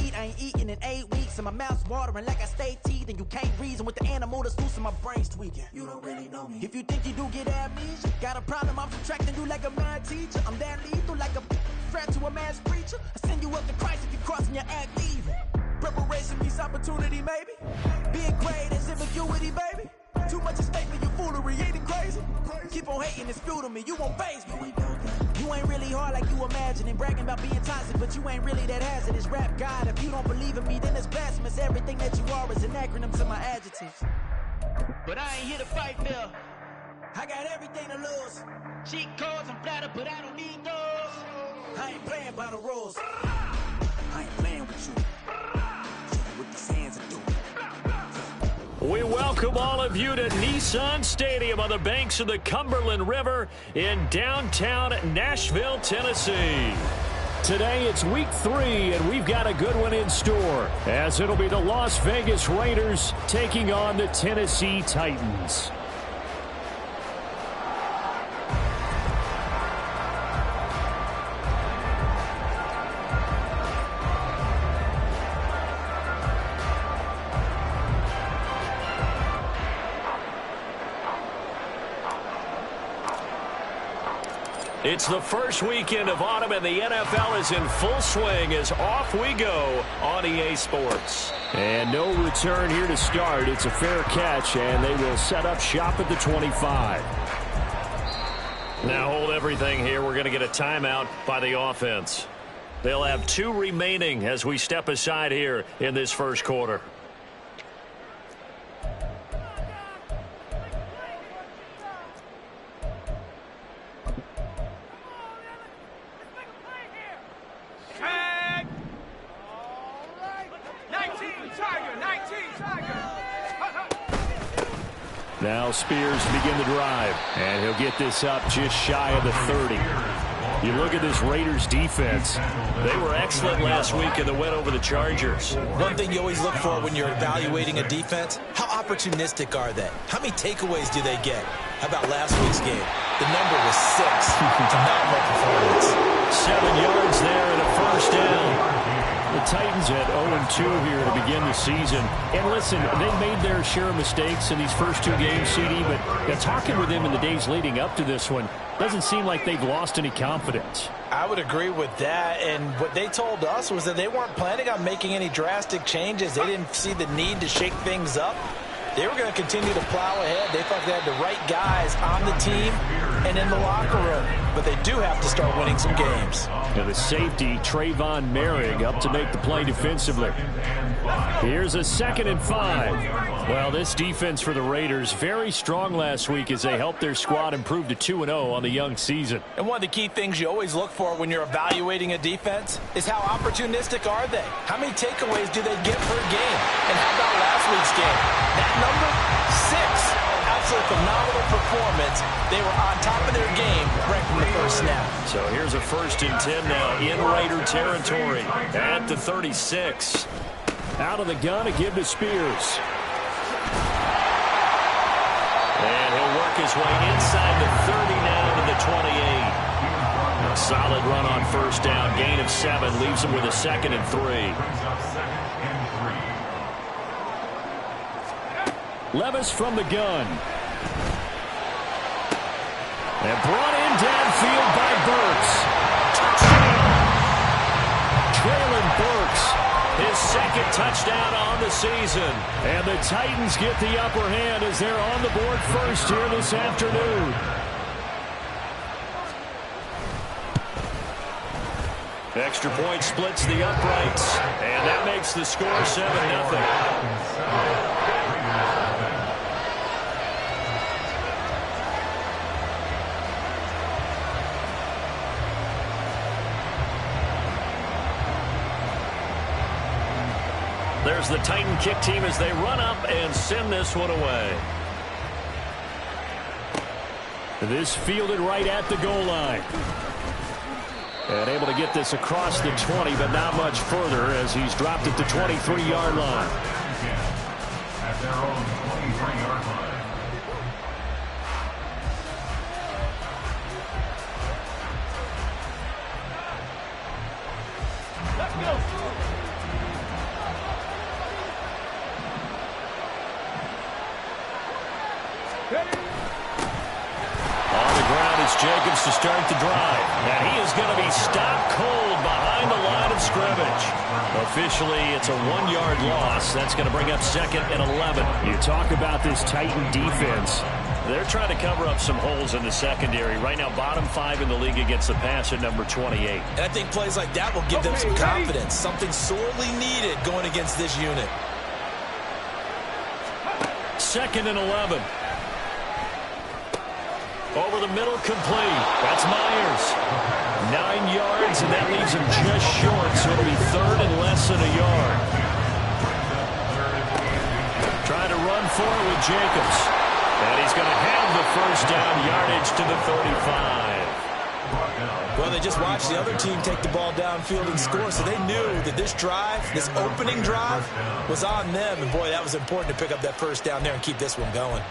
eat, I ain't eating in 8 weeks, and my mouth's watering like I stay teeth, and you can't reason with the animal that's loose and my brain's tweaking. You don't really know me. If you think you do get amnesia, got a problem, I'm subtracting you like a mad teacher. I'm that lethal like a threat to a mass preacher. I send you up to Christ if you crossing your act evil. Preparation meets opportunity, maybe. Being great is ambiguity, baby. Too much at stake for your foolery, ain't it crazy? Keep on hating, it's fuel to me, you won't faze me. You ain't really hard like you imagine, and bragging about being toxic, but you ain't really that hazardous. Rap God, if you don't believe in me, then it's blasphemous. Everything that you are is an acronym to my adjectives. But I ain't here to fight Phil. I got everything to lose. Cheat codes, I'm flattered, but I don't need those. I ain't playing by the rules. I ain't playing with you. With these hands I do. We welcome all of you to Nissan Stadium on the banks of the Cumberland River in downtown Nashville, Tennessee. Today it's week 3, and we've got a good one in store, as it'll be the Las Vegas Raiders taking on the Tennessee Titans. It's the first weekend of autumn, and the NFL is in full swing as off we go on EA Sports. And no return here to start. It's a fair catch, and they will set up shop at the 25. Now hold everything here. We're going to get a timeout by the offense. They'll have 2 remaining as we step aside here in this first quarter. Now Spears to begin the drive, and he'll get this up just shy of the 30. You look at this Raiders defense. They were excellent last week in the win over the Chargers. One thing you always look for when you're evaluating a defense, how opportunistic are they? How many takeaways do they get? How about last week's game? The number was 6. Phenomenal performance. 7 yards there and a first down. The Titans at 0-2 here to begin the season. And listen, they made their share of mistakes in these first 2 games, CD, but talking with them in the days leading up to this one, doesn't seem like they've lost any confidence. I would agree with that, and what they told us was that they weren't planning on making any drastic changes. They didn't see the need to shake things up. They were going to continue to plow ahead. They thought they had the right guys on the team and in the locker room. But they do have to start winning some games. And the safety, Trayvon Merrick, up to make the play defensively. Here's a 2nd and 5. Well, this defense for the Raiders, very strong last week as they helped their squad improve to 2-0 on the young season. And one of the key things you always look for when you're evaluating a defense is how opportunistic are they? How many takeaways do they get per game? And how about last week's game? That number, 6. Absolutely phenomenal performance. They were on top of their game right from the first snap. So here's a 1st and 10 now in Raider territory at the 36. Out of the gun, a give to Spears. And he'll work his way inside the 30 now to the 28. A solid run on first down. Gain of 7 leaves him with a 2nd and 3. Levis from the gun. And brought in downfield by Burks. Traylon Burks, his 2nd touchdown on the season. And the Titans get the upper hand as they're on the board first here this afternoon. Extra point splits the uprights, and that makes the score 7-0. There's the Titan kick team as they run up and send this one away. This fielded right at the goal line. And able to get this across the 20, but not much further as he's dropped at the 23-yard line. At their own 23-yard line. Let's go. On the ground, it's Jacobs to start the drive. And he is going to be stopped cold behind the line of scrimmage. Officially, it's a 1-yard loss. That's going to bring up 2nd and 11. You talk about this Titan defense. They're trying to cover up some holes in the secondary. Right now, bottom 5 in the league against the pass at number 28. And I think plays like that will give them some confidence. Something sorely needed going against this unit. 2nd and 11. Over the middle, complete. That's Myers. 9 yards, and that leaves him just short, so it'll be 3rd and less than a yard. Trying to run for it with Jacobs. And he's going to have the first down, yardage to the 35. Well, they just watched the other team take the ball downfield and score, so they knew that this drive, this opening drive, was on them. And, boy, that was important to pick up that first down there and keep this one going.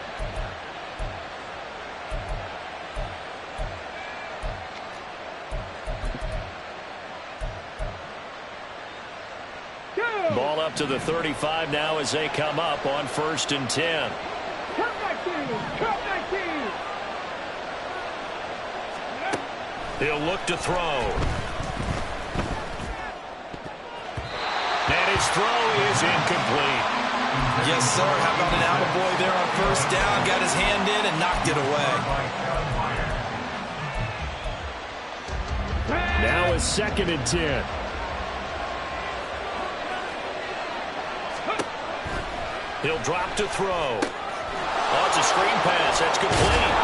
Ball up to the 35 now as they come up on 1st and 10. He'll look to throw. And his throw is incomplete. Yes, sir. How about an attaboy there on 1st down? Got his hand in and knocked it away. Now it's 2nd and 10. He'll drop to throw. Oh, it's a screen pass. That's complete.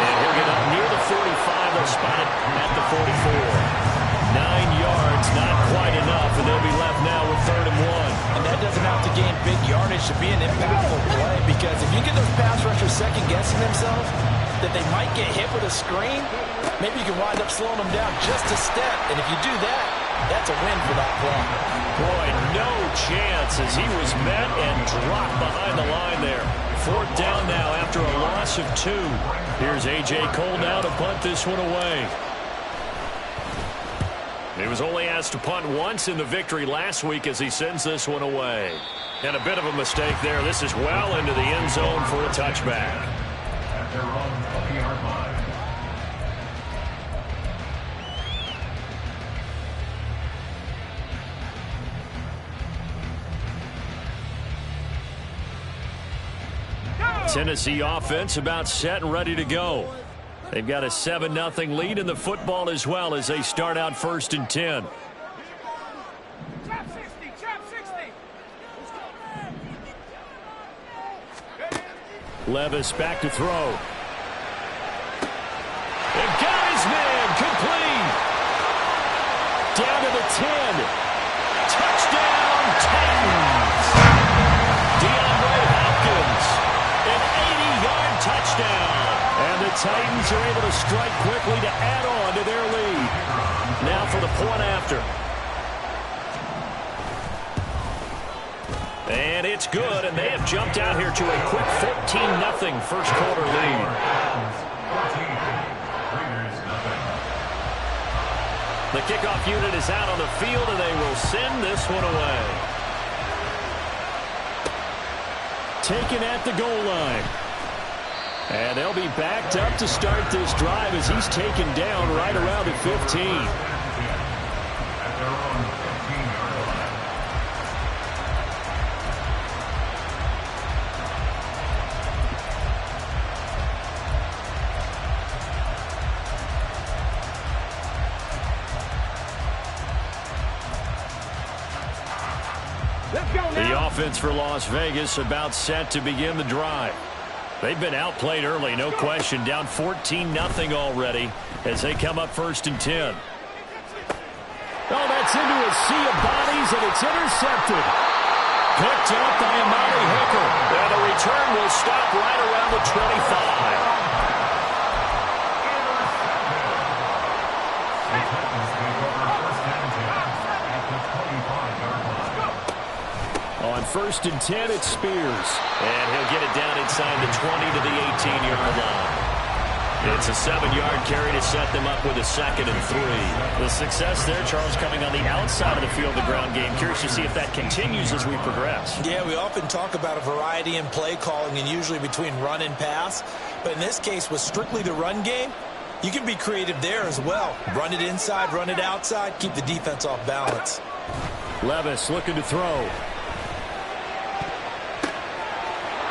And he'll get up near the 45. They'll spot it at the 44. 9 yards, not quite enough, and they'll be left now with 3rd and 1. And that doesn't have to gain big yardage to be an impactful play, because if you get those pass rushers second-guessing themselves that they might get hit with a screen, maybe you can wind up slowing them down just a step. And if you do that, that's a win for that play. Boy, no chance as he was met and dropped behind the line there. 4th down now after a loss of 2. Here's A.J. Cole now to punt this one away. He was only asked to punt once in the victory last week as he sends this one away. And a bit of a mistake there. This is well into the end zone for a touchback. At their own 20-yard line. Tennessee offense about set and ready to go. They've got a 7-0 lead in the football as well as they start out 1st and 10. Levis back to throw. And got his man complete. Down to the 10. Touchdown Titans. DeAndre Hopkins. An 80-yard touchdown. And the Titans are able to strike quickly to add on to their lead. Now for the point after. And it's good, and they have jumped out here to a quick 14-0 first quarter lead. The kickoff unit is out on the field, and they will send this one away. Taken at the goal line. And they'll be backed up to start this drive as he's taken down right around the 15. The offense for Las Vegas about set to begin the drive. They've been outplayed early, no question. Down 14-0 already as they come up 1st and 10. Oh, that's into a sea of bodies, and it's intercepted. Picked up by Amari Hooker. And the return will stop right around the 25. On 1st and 10, it's Spears. And he'll get it down inside the 20 to the 18-yard line. It's a 7-yard carry to set them up with a 2nd and 3. The success there, Charles, coming on the outside of the field, the ground game. Curious to see if that continues as we progress. Yeah, we often talk about a variety in play calling and usually between run and pass. But in this case, with strictly the run game, you can be creative there as well. Run it inside, run it outside, keep the defense off balance. Levis looking to throw.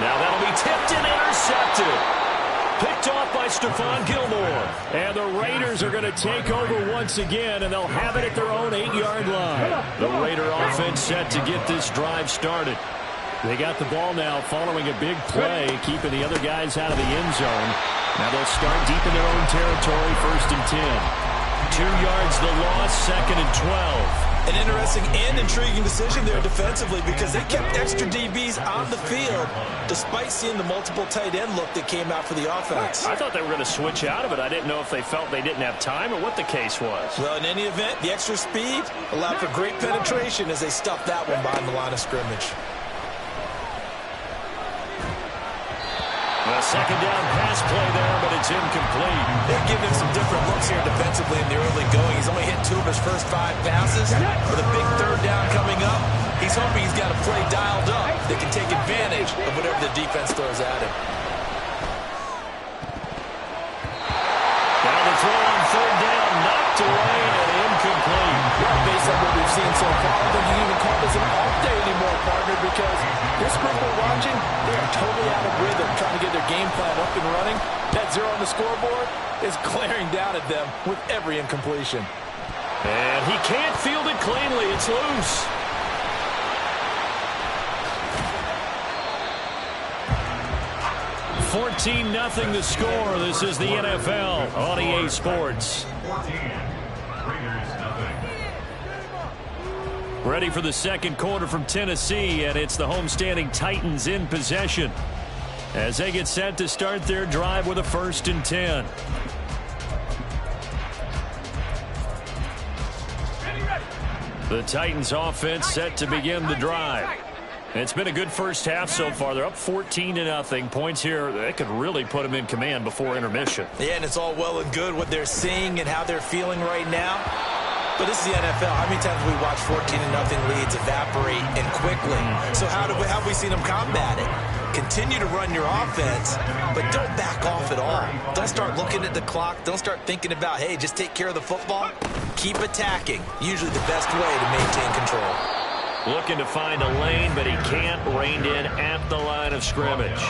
Now that'll be tipped and intercepted. Picked off by Stephon Gilmore. And the Raiders are going to take over once again, and they'll have it at their own 8-yard line. The Raider offense set to get this drive started. They got the ball now following a big play, keeping the other guys out of the end zone. Now they'll start deep in their own territory, 1st and 10. 2 yards the loss, 2nd and 12. An interesting and intriguing decision there defensively because they kept extra DBs on the field despite seeing the multiple tight end look that came out for the offense. I thought they were going to switch out of it. I didn't know if they felt they didn't have time or what the case was. Well, in any event, the extra speed allowed for great penetration as they stuffed that one behind the line of scrimmage. A 2nd down pass play there, but it's incomplete. They're giving him some different looks here defensively in the early going. He's only hit 2 of his first 5 passes. With a big 3rd down coming up, he's hoping he's got a play dialed up that can take advantage of whatever the defense throws at him. Now the throw on 3rd down, knocked away and incomplete. Well, based on what we've seen so far, I don't think you can even call this an off day anymore, partner, because this group we're watching, they are totally out of rhythm, trying to get their game plan up and running. That 0 on the scoreboard is glaring down at them with every incompletion. And he can't field it cleanly. It's loose. $14-0 the score. This is the NFL on EA Sports. Ready for the 2nd quarter from Tennessee, and it's the homestanding Titans in possession as they get set to start their drive with a 1st and 10. The Titans offense set to begin the drive. It's been a good first half so far. They're up 14-0. Points here, that could really put them in command before intermission. Yeah, and it's all well and good what they're seeing and how they're feeling right now. But this is the NFL. How many times have we watched 14-0 leads evaporate and quickly? So how have we seen them combat it? Continue to run your offense, but don't back off at all. Don't start looking at the clock. Don't start thinking about, hey, just take care of the football. Keep attacking. Usually the best way to maintain control. Looking to find a lane, but he can't. Reined in at the line of scrimmage.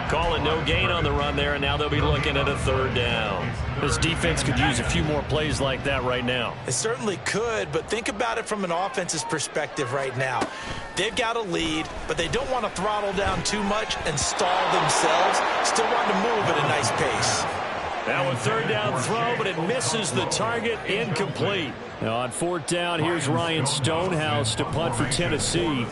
Calling no gain on the run there, and now they'll be looking at a 3rd down. This defense could use a few more plays like that right now. It certainly could, but think about it from an offense's perspective right now. They've got a lead, but they don't want to throttle down too much and stall themselves. Still want to move at a nice pace. Now a 3rd down throw, but it misses the target. Incomplete. Now on 4th down, here's Ryan Stonehouse to punt for Tennessee.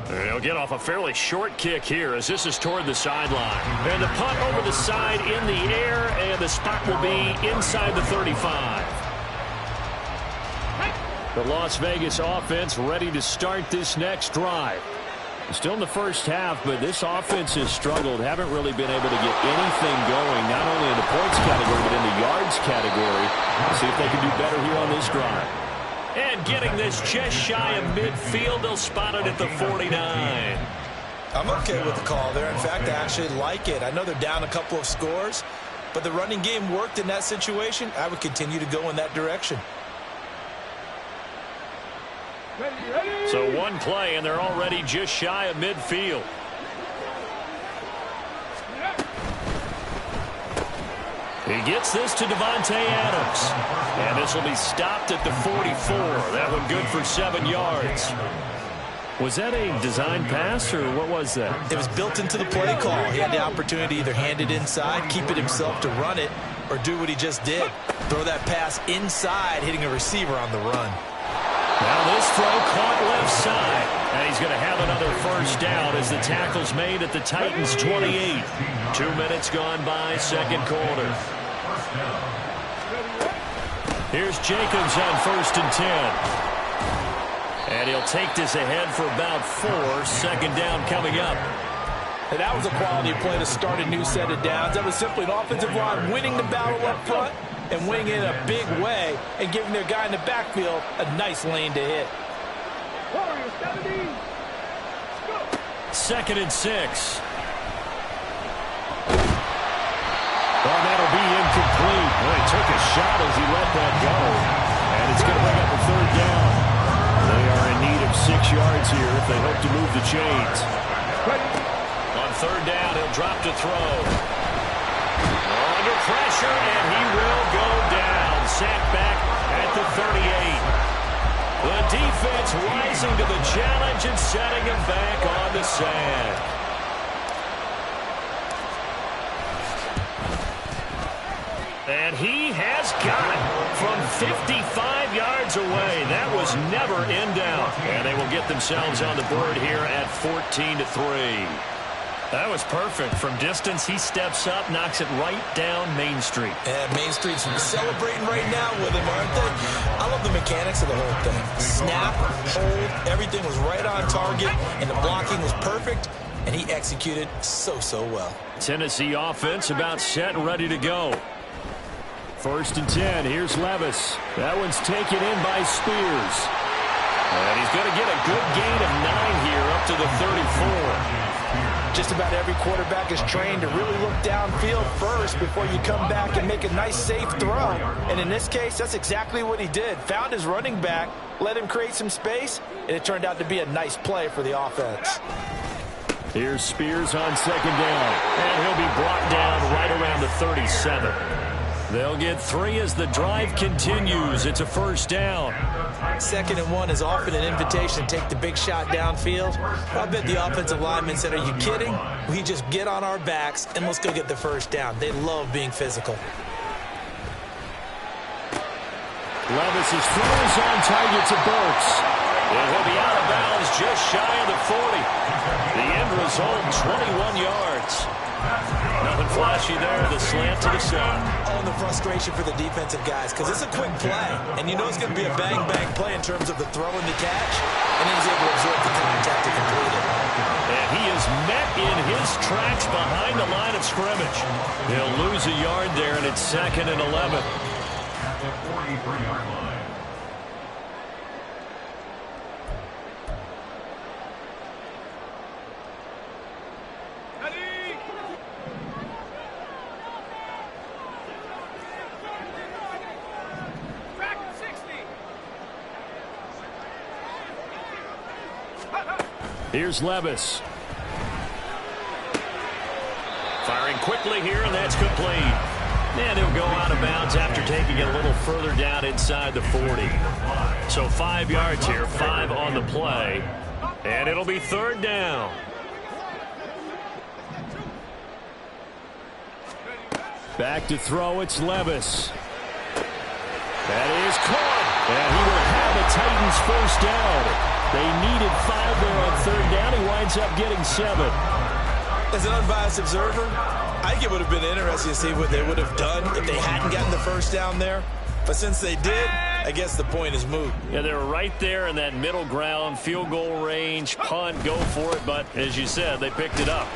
They'll get off a fairly short kick here as this is toward the sideline. And the punt over the side in the air, and the spot will be inside the 35. The Las Vegas offense ready to start this next drive. Still in the first half, but this offense has struggled. Haven't really been able to get anything going, not only in the points category, but in the yards category. Let's see if they can do better here on this drive. And getting this just shy of midfield, they'll spot it at the 49. I'm okay with the call there. In fact, I actually like it. I know they're down a couple of scores, but the running game worked in that situation. I would continue to go in that direction. So one play, and they're already just shy of midfield. He gets this to Devontae Adams. And this will be stopped at the 44. That one good for 7 yards. Was that a design pass, or what was that? It was built into the play call. He had the opportunity to either hand it inside, keep it himself to run it, or do what he just did. Throw that pass inside, hitting a receiver on the run. Now this throw caught left side. And he's going to have another first down as the tackle's made at the Titans' 28. 2 minutes gone by, 2nd quarter. Here's Jacobs on 1st and 10. And he'll take this ahead for about 4. 2nd down coming up. And that was a quality play to start a new set of downs. That was simply an offensive line winning the battle up front and winning it in a big way and giving their guy in the backfield a nice lane to hit. 2nd and 6. Well, that'll be incomplete. Well, he took a shot as he let that go. And it's going to bring up a 3rd down. They are in need of 6 yards here if they hope to move the chains. On 3rd down, he'll drop to throw. Under pressure, and he will go down. Sacked back at the 38. The defense rising to the challenge and setting him back on the sack. And he has got it from 55 yards away. That was never in doubt. And they will get themselves on the board here at 14-3. That was perfect. From distance, he steps up, knocks it right down Main Street. And Main Street's celebrating right now with him, aren't they? I love the mechanics of the whole thing. Snap, hold, everything was right on target, and the blocking was perfect, and he executed so well. Tennessee offense about set and ready to go. 1st and 10. Here's Levis. That one's taken in by Spears. And he's going to get a good gain of 9 here up to the 34. Just about every quarterback is trained to really look downfield first before you come back and make a nice, safe throw. And in this case, that's exactly what he did. Found his running back, let him create some space, and it turned out to be a nice play for the offense. Here's Spears on 2nd down. And he'll be brought down right around the 37. They'll get 3 as the drive continues. It's a 1st down. 2nd and 1 is often an invitation to take the big shot downfield. I bet the offensive lineman said, are you kidding? We just get on our backs and let's go get the 1st down. They love being physical. Levis' throw is on target to Burks. And he'll be out of bounds just shy of the 40. The end result, 21 yards. Nothing flashy there, the slant to the side. Oh, and the frustration for the defensive guys, because it's a quick play, and you know it's going to be a bang-bang play in terms of the throw and the catch, and he's able to absorb the contact to complete it. And he is met in his tracks behind the line of scrimmage. He'll lose a yard there, and it's 2nd and 11. Here's Levis. Firing quickly here, and that's complete. And he'll go out of bounds after taking it a little further down inside the 40. So 5 yards here, 5 on the play. And it'll be 3rd down. Back to throw, it's Levis. That is caught. And he will have a Titans 1st down. They needed 5 there on 3rd down. He winds up getting 7. As an unbiased observer, I think it would have been interesting to see what they would have done if they hadn't gotten the 1st down there. But since they did, I guess the point is moot. Yeah, they were right there in that middle ground, field goal range, punt, go for it. But as you said, they picked it up.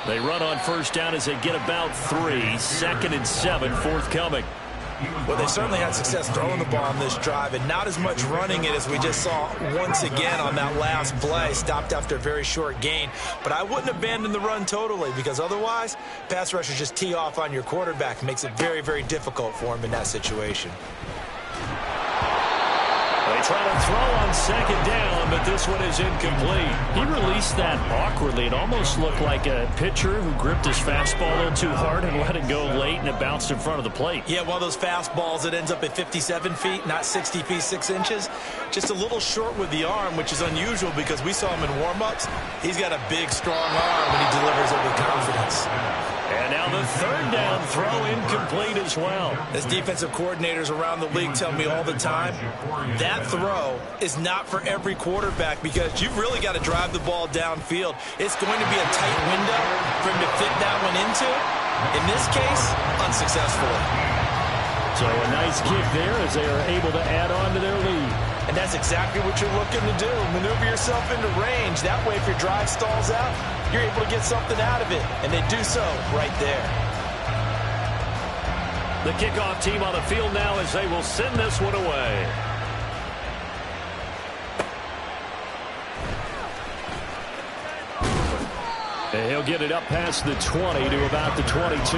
They run on 1st down as they get about 3. 2nd and 7 forthcoming. Well, they certainly had success throwing the ball on this drive, and not as much running it as we just saw once again on that last play. Stopped after a very short gain. But I wouldn't abandon the run totally, because otherwise, pass rushers just tee off on your quarterback. Makes it very, very difficult for him in that situation. They try to throw on 2nd down, but this one is incomplete. He released that awkwardly. It almost looked like a pitcher who gripped his fastball a little too hard and let it go late, and it bounced in front of the plate. Yeah, one of those fastballs that ends up at 57 feet, not 60 feet 6 inches. Just a little short with the arm, which is unusual because we saw him in warm-ups. He's got a big, strong arm when he delivers it with confidence. And now the 3rd down throw incomplete as well. As defensive coordinators around the league tell me all the time, that throw is not for every quarterback because you've really got to drive the ball downfield. It's going to be a tight window for him to fit that one into. In this case, unsuccessfully. So a nice kick there as they are able to add on to their lead. And And that's exactly what you're looking to do. Maneuver yourself into range. That way, if your drive stalls out, you're able to get something out of it. And they do so right there. The kickoff team on the field now as they will send this one away. And he'll get it up past the 20 to about the 22.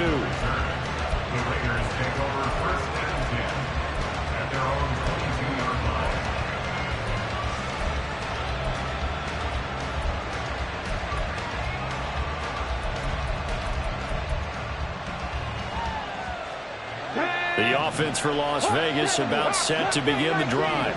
The offense for Las Vegas about set to begin the drive.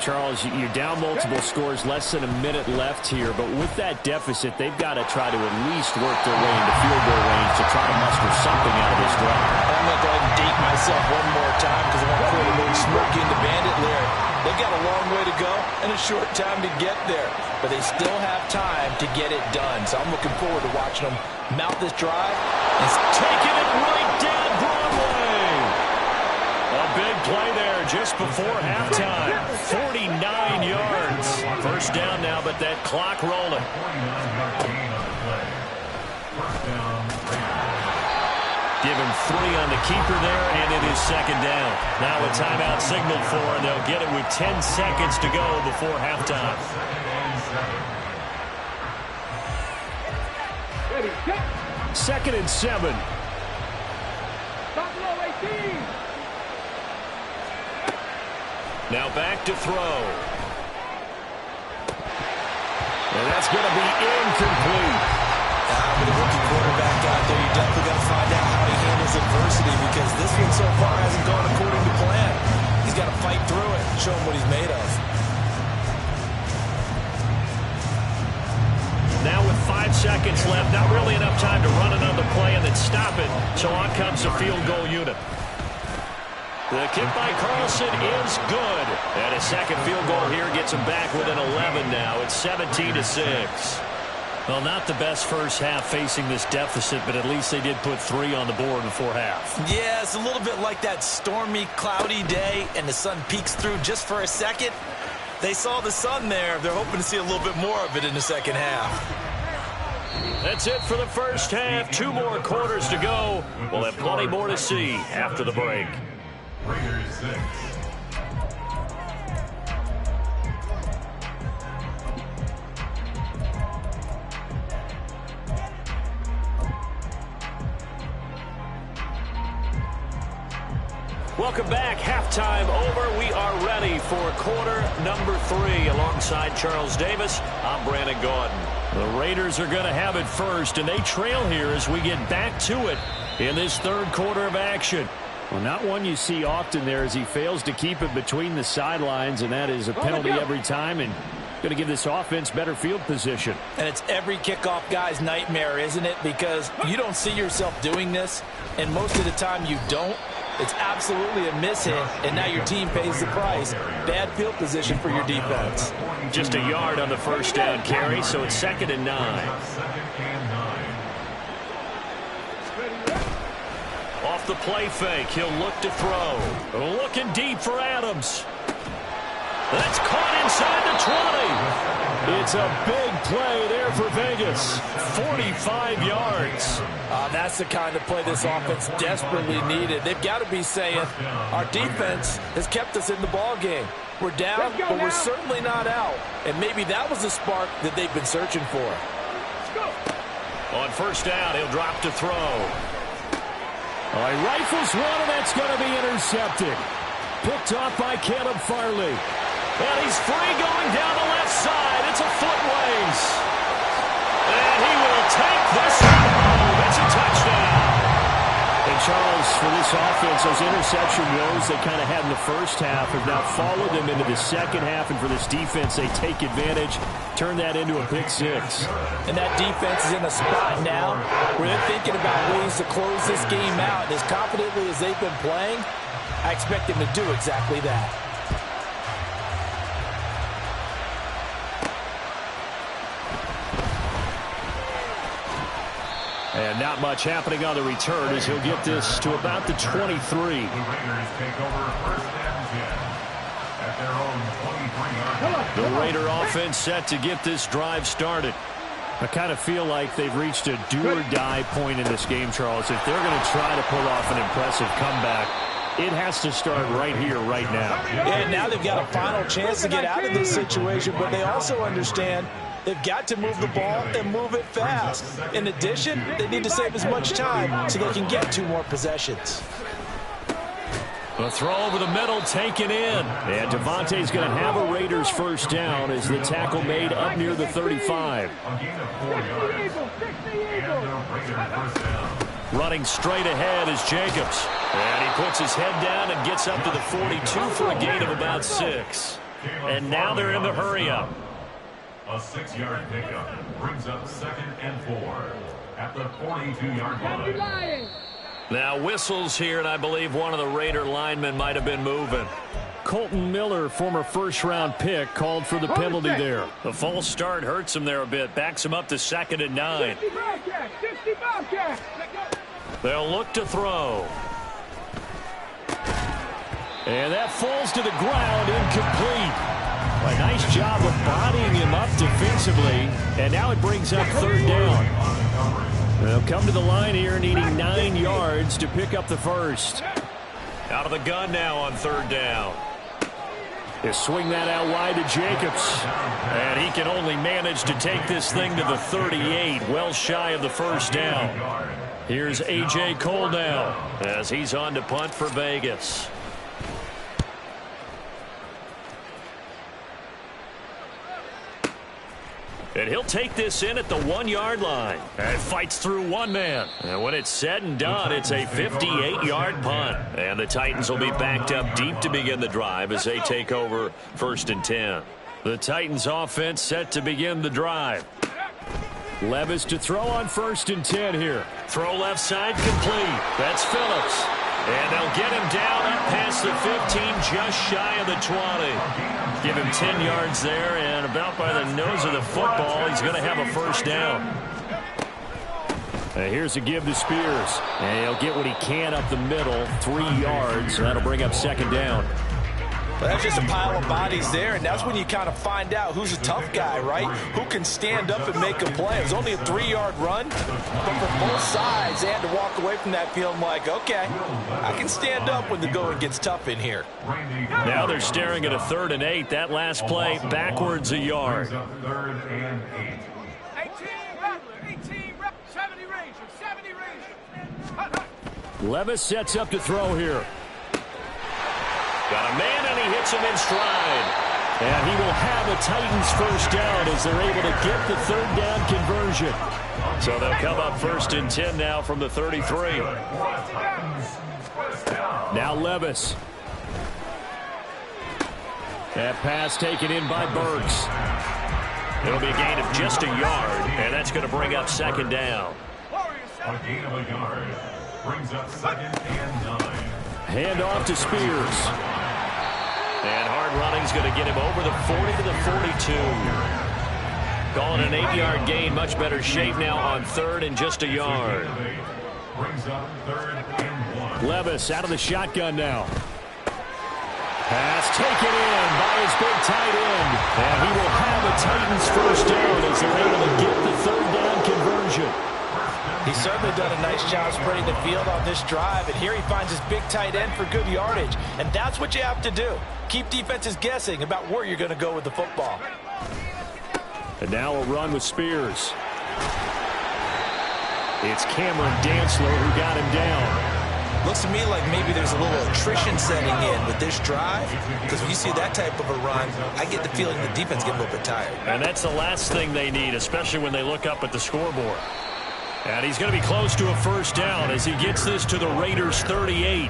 Charles, you're down multiple scores, less than a minute left here, but with that deficit, they've got to try to at least work their way into field goal range to try to muster something out of this drive. I'm going to go ahead and date myself one more time because I want to put a little smirky in the bandit lyric. They've got a long way to go and a short time to get there, but they still have time to get it done. So I'm looking forward to watching them mount this drive. It's taking it right down Broadway. A big play there just before halftime. 49 yards. First down now, but that clock rolling. Give him 3 on the keeper there, and it is second down. Now a timeout signaled for, and they'll get it with 10 seconds to go before halftime. Second and 7. Now back to throw. And that's going to be incomplete. With a rookie quarterback out there, you definitely got to find out how he handles adversity because this one so far hasn't gone according to plan. He's got to fight through it and show him what he's made of. Now with 5 seconds left, not really enough time to run another play and then stop it. So on comes the field goal unit. The kick by Carlson is good. And a second field goal here gets him back within 11 now. It's 17-6. Well, not the best first half facing this deficit, but at least they did put 3 on the board before half. Yeah, it's a little bit like that stormy, cloudy day, and the sun peeks through just for a second. They saw the sun there. They're hoping to see a little bit more of it in the second half. That's it for the first half. 2 more quarters to go. We'll have plenty more to see after the break. Raiders 6. Welcome back. Halftime over. We are ready for quarter number 3. Alongside Charles Davis, I'm Brandon Gordon. The Raiders are going to have it first, and they trail here as we get back to it in this third quarter of action. Well, not one you see often there as he fails to keep it between the sidelines, and that is a penalty every time, and going to give this offense better field position. And it's every kickoff guy's nightmare, isn't it? Because you don't see yourself doing this, and most of the time you don't. It's absolutely a mishit, and now your team pays the price. Bad field position for your defense. Just a yard on the first down carry, so it's 2nd and 9. Off the play fake, he'll look to throw. Looking deep for Adams. That's caught inside the 20. It's a big play there for Vegas. 45 yards. That's the kind of play this offense desperately needed. They've got to be saying, our defense has kept us in the ball game. We're down, but we're certainly not out. And maybe that was the spark that they've been searching for. On first down, he'll drop to throw. He rifles one, and that's going to be intercepted. Picked off by Caleb Farley. And he's free going down the left side. It's a foot race. And he will take this one home. It's a touchdown. And Charles, for this offense, those interception woes they kind of had in the first half have now followed them into the second half. And for this defense, they take advantage, turn that into a pick 6. And that defense is in a spot now where they're thinking about ways to close this game out. And as confidently as they've been playing, I expect them to do exactly that. And not much happening on the return as he'll get this to about the 23. The Raiders take over first and 10 at their own 20. The Raider offense set to get this drive started. I kind of feel like they've reached a do-or-die point in this game, Charles. If they're going to try to pull off an impressive comeback, it has to start right here, right now. And now they've got a final chance to get out of this situation, but they also understand they've got to move the ball and move it fast. In addition, they need to save as much time so they can get 2 more possessions. A throw over the middle taken in. And Devontae's going to have a Raiders first down as the tackle made up near the 35. Running straight ahead is Jacobs. And he puts his head down and gets up to the 42 for a gain of about 6. And now they're in the hurry-up. A 6-yard pickup brings up 2nd and 4 at the 42-yard line. Now whistles here, and I believe one of the Raider linemen might have been moving. Colton Miller, former first-round pick, called for the penalty there. The false start hurts him there a bit. Backs him up to 2nd and 9. They'll look to throw. And that falls to the ground, incomplete. A nice job of bodying him up defensively, and now it brings up 3rd down. They'll come to the line here needing 9 yards to pick up the first. Out of the gun now on 3rd down. They swing that out wide to Jacobs. And he can only manage to take this thing to the 38, well shy of the first down. Here's A.J. Cole now as he's on to punt for Vegas. And he'll take this in at the 1-yard line. And fights through one man. And when it's said and done, it's a 58-yard punt. And the Titans will be backed up deep to begin the drive as they take over 1st and 10. The Titans offense set to begin the drive. Levis to throw on 1st and 10 here. Throw left side complete. That's Phillips. And they'll get him down up past the 15, just shy of the 20. Give him 10 yards there, and about by the nose of the football, he's going to have a first down. Here's a give to Spears. And he'll get what he can up the middle, 3 yards. That'll bring up 2nd down. Well, that's just a pile of bodies there, and that's when you kind of find out who's a tough guy, right? Who can stand up and make a play. It was only a 3-yard run, but for both sides, they had to walk away from that feeling like, okay, I can stand up when the going gets tough in here. Now they're staring at a 3rd and 8. That last play backwards a yard. 18, 70 range. Levis sets up to throw here. Got a man, and he hits him in stride. And he will have a Titans first down as they're able to get the 3rd down conversion. So they'll come up 1st and 10 now from the 33. Now Levis. That pass taken in by Burks. It'll be a gain of just a yard, and that's going to bring up 2nd down. A gain of a yard brings up 2nd and 9. Hand off to Spears. And hard running's going to get him over the 40 to the 42. Calling an 8-yard gain. Much better shape now on 3rd and just a yard. Brings up 3rd and 1. Levis out of the shotgun now. Pass taken in by his big tight end. And he will have a Titans first down as they're able to get the 3rd down conversion. He's certainly done a nice job spreading the field on this drive, and here he finds his big tight end for good yardage. And that's what you have to do. Keep defenses guessing about where you're going to go with the football. And now a run with Spears. It's Cameron Dantzler who got him down. Looks to me like maybe there's a little attrition setting in with this drive, because when you see that type of a run, I get the feeling the defense get a little bit tired. And that's the last thing they need, especially when they look up at the scoreboard. And he's going to be close to a first down as he gets this to the Raiders' 38.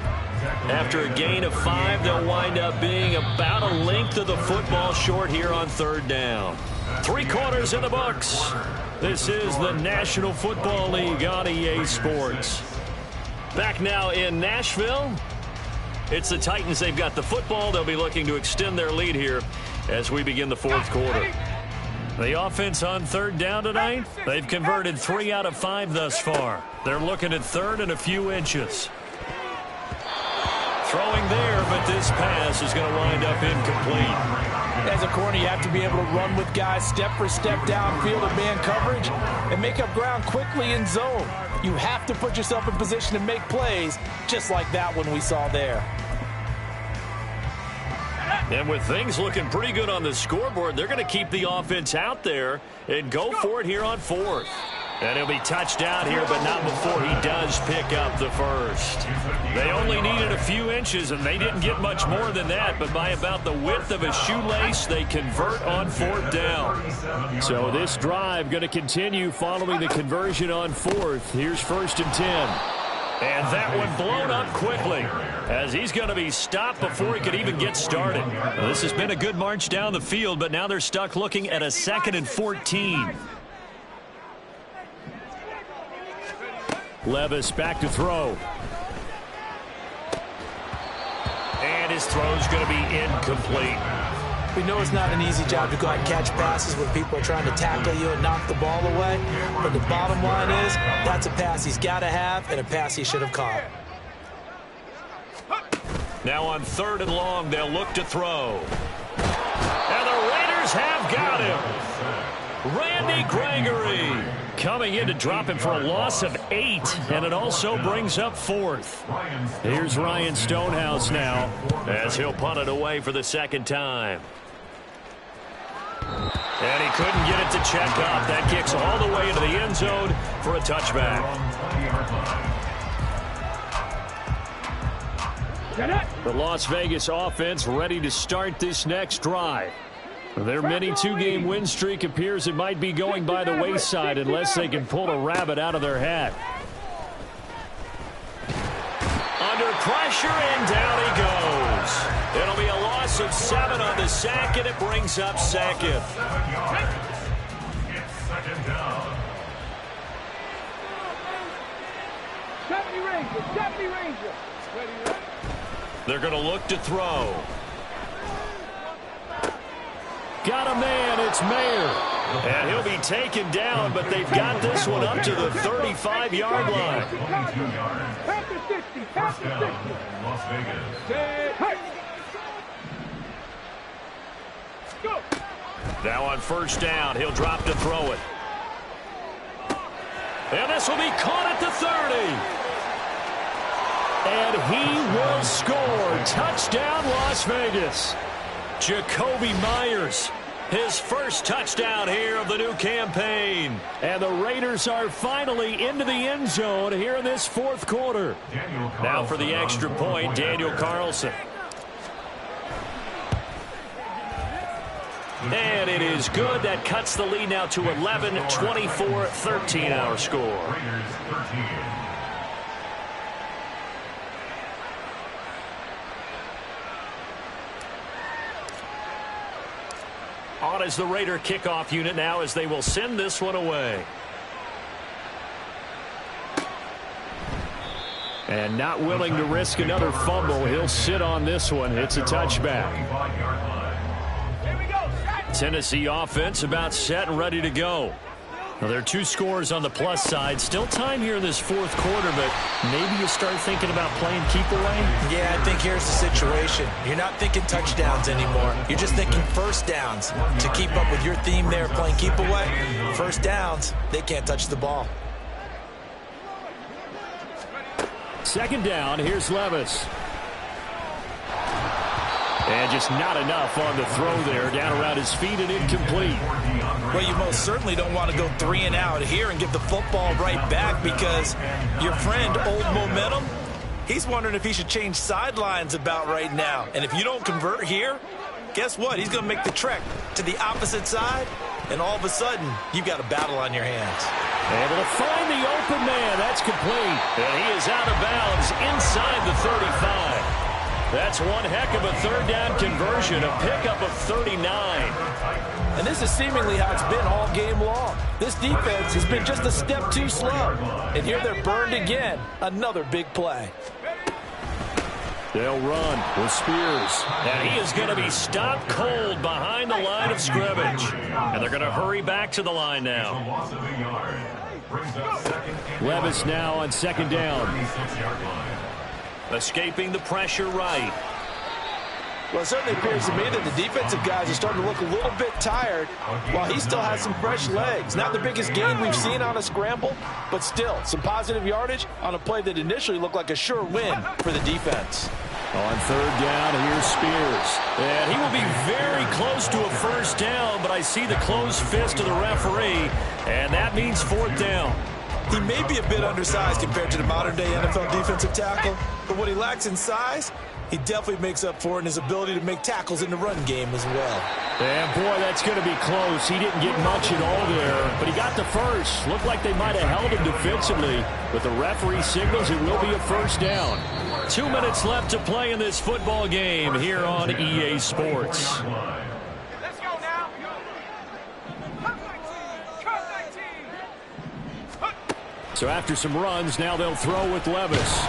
After a gain of 5, they'll wind up being about a length of the football short here on 3rd down. 3 quarters in the books. This is the National Football League on EA Sports. Back now in Nashville. It's the Titans. They've got the football. They'll be looking to extend their lead here as we begin the 4th quarter. The offense on 3rd down tonight, they've converted 3 out of 5 thus far. They're looking at 3rd and a few inches. Throwing there, but this pass is going to wind up incomplete. As a corner, you have to be able to run with guys step for step downfield in man coverage and make up ground quickly in zone. You have to put yourself in position to make plays, just like that one we saw there. And with things looking pretty good on the scoreboard, they're going to keep the offense out there and go for it here on fourth. And he'll be touched down here, but not before he does pick up the first. They only needed a few inches, and they didn't get much more than that. But by about the width of a shoelace, they convert on fourth down. So this drive going to continue following the conversion on fourth. Here's 1st and 10. And that one blown up quickly as he's going to be stopped before he could even get started. Well, this has been a good march down the field, but now they're stuck looking at a 2nd and 14. Levis back to throw. And his throw's going to be incomplete. We know it's not an easy job to go out and catch passes when people are trying to tackle you and knock the ball away. But the bottom line is, that's a pass he's got to have and a pass he should have caught. Now on 3rd and long, they'll look to throw. And the Raiders have got him. Randy Gregory coming in to drop him for a loss of 8, and it also brings up 4th. Here's Ryan Stonehouse now as he'll punt it away for the 2nd time. And he couldn't get it to check up. That kicks all the way into the end zone for a touchback. The Las Vegas offense ready to start this next drive. Their mini 2-game win streak appears it might be going by the wayside unless they can pull a rabbit out of their hat. Under pressure, and down he goes. It'll be a loss of 7 on the sack, and it brings up 2nd. It's 2nd down. Deputy Ranger. They're going to look to throw. Got a man, it's Mayer. And he'll be taken down, but they've got this one up to the 35-yard line. 22 yards. First down, Las Vegas. Now on 1st down, he'll drop to throw it. And this will be caught at the 30. And he will score. Touchdown, Las Vegas. Jacoby Myers, his first touchdown here of the new campaign. And the Raiders are finally into the end zone here in this 4th quarter. Now for the extra point, Daniel Carlson. And it is good. That cuts the lead now to 11, 24-13 our score. Raiders 13. On is the Raider kickoff unit now as they will send this one away. And not willing to risk another fumble, he'll sit on this one. It's a touchback. Tennessee offense about set and ready to go. Now, there are 2 scores on the plus side. Still time here in this 4th quarter, but maybe you start thinking about playing keep away? Yeah, I think here's the situation. You're not thinking touchdowns anymore. You're just thinking first downs. To keep up with your theme there, playing keep away, first downs, they can't touch the ball. 2nd down, here's Levis. And just not enough on the throw there. Down around his feet and incomplete. Well, you most certainly don't want to go 3 and out here and give the football right back because your friend, Old Momentum, he's wondering if he should change sidelines about right now. And if you don't convert here, guess what? He's going to make the trek to the opposite side, and all of a sudden, you've got a battle on your hands. Able to find the open man. That's complete. And he is out of bounds inside the 35. That's one heck of a 3rd down conversion, a pickup of 39. And this is seemingly how it's been all game long. This defense has been just a step too slow. And here they're burned again. Another big play. They'll run with Spears. And he is going to be stopped cold behind the line of scrimmage. And they're going to hurry back to the line now. Levis now on 2nd down. Escaping the pressure right. Well, it certainly appears to me that the defensive guys are starting to look a little bit tired while he still has some fresh legs. Not the biggest gain we've seen on a scramble, but still some positive yardage on a play that initially looked like a sure win for the defense. On third down, here's Spears. And he will be very close to a first down, but I see the closed fist of the referee, and that means fourth down. He may be a bit undersized compared to the modern-day NFL defensive tackle, but what he lacks in size, he definitely makes up for it in his ability to make tackles in the run game as well. And, boy, that's going to be close. He didn't get much at all there, but he got the first. Looked like they might have held him defensively, but the referee signals it will be a first down. 2 minutes left to play in this football game here on EA Sports. Let's go now. So after some runs, now they'll throw with Levis.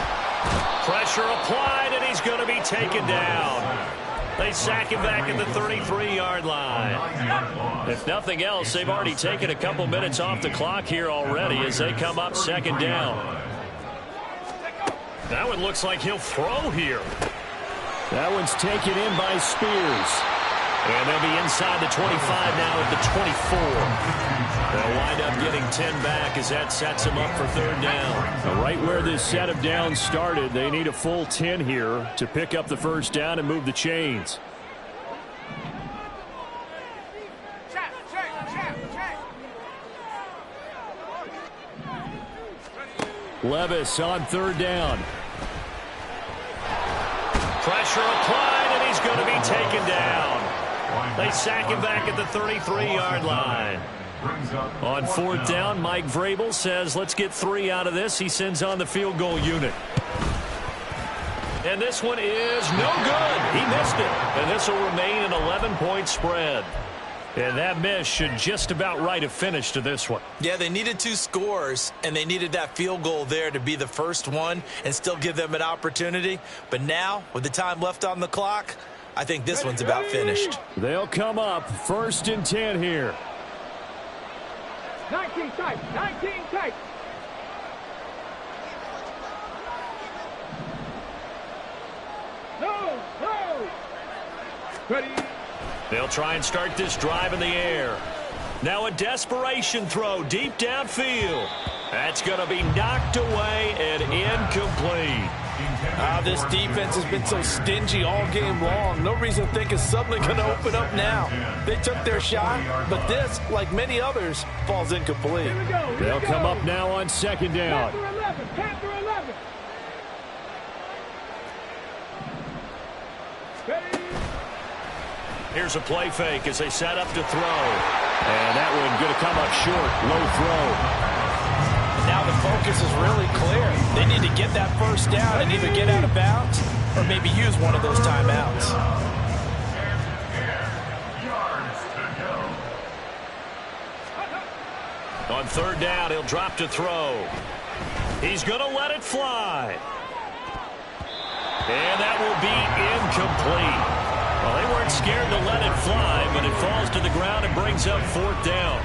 Pressure applied, and he's going to be taken down. They sack him back at the 33-yard line. If nothing else, they've already taken a couple minutes off the clock here already as they come up second down. That one looks like he'll throw here. That one's taken in by Spears. And they'll be inside the 25 now at the 24. They'll wind up getting 10 back as that sets them up for third down. Now, right where this set of downs started, they need a full 10 here to pick up the first down and move the chains. Levis on third down. Pressure applied, and he's going to be taken down. They sack him back at the 33-yard line. On fourth down, Mike Vrabel says, let's get 3 out of this. He sends on the field goal unit. And this one is no good. He missed it. And this will remain an 11-point spread. And that miss should just about write a finish to this one. Yeah, they needed 2 scores, and they needed that field goal there to be the first one and still give them an opportunity. But now, with the time left on the clock, I think this one's about finished. They'll come up first and 10 here. 19 tight. 19 tight. No. Ready. They'll try and start this drive in the air. Now a desperation throw deep downfield. That's going to be knocked away and incomplete. This defense has been so stingy all game long. No reason to think it's suddenly going to open up now. They took their shot, but this, like many others, falls incomplete. They'll come up now on second down. Panther 11. Ready. Here's a play fake as they set up to throw. And that one going to come up short. Low throw. Now the focus is really clear. They need to get that first down and either get out of bounds or maybe use one of those timeouts. On third down, he'll drop to throw. He's going to let it fly. And that will be incomplete. Well, they weren't scared to let it fly, but it falls to the ground and brings up fourth down.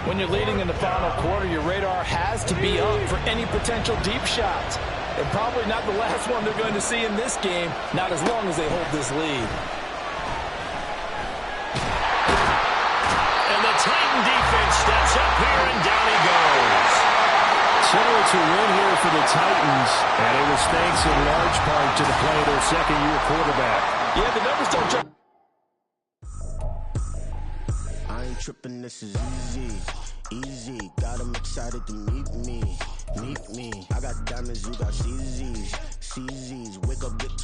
When you're leading in the final quarter, your radar has to be up for any potential deep shots. And probably not the last one they're going to see in this game, not as long as they hold this lead. And the Titan defense steps up here, and down he goes. So it's a win here for the Titans, and it was thanks in large part to the play of their second-year quarterback. Yeah, the numbers don't jump. I ain't tripping, this is easy, got them excited to meet me, I got diamonds, you got CZs, wake up, get